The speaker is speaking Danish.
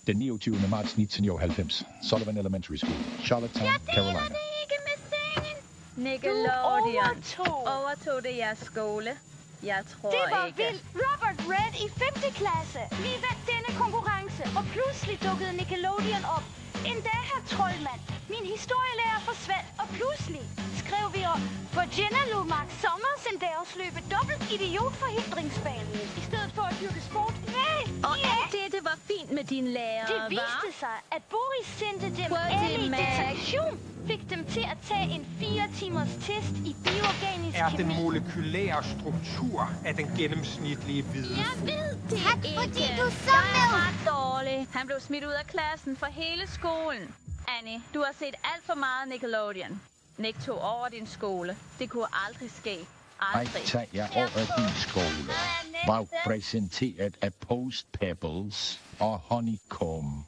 Den 29. marts 1990. Sullivan Elementary School, Charlottetown, Carolina. Jeg deler det ikke med sengen. Nickelodeon overtog det jeres skole. Jeg tror Det var ikke. vildt. Robert Red i 5. klasse. Vi vandt denne konkurrence, og pludselig dukkede Nickelodeon op. En dag, herr Troldmand. Min historielærer forsvandt, og pludselig skrev vi om Virginia Lumark Sommers en dag at løbe dobbelt idiotforhindringsbanen. I stedet for at dyrke sport. Nej! Og alt det var fint med din lærer, Det viste sig, at Boris sendte dem alle i detektion. Fik dem til at tage en 4 timers test i bioorganisk Er kemi. den molekylære struktur af den gennemsnitlige viden? Jeg ved det Tak, ikke. fordi du så Jeg er med. ret dårlig. Han blev smidt ud af klassen for hele skolen. Annie, du har set alt for meget Nickelodeon. Nick tog over din skole. Det kunne aldrig ske. Ej, tag jer over din skole. Var præsenteret af Post Pebbles og Honeycomb.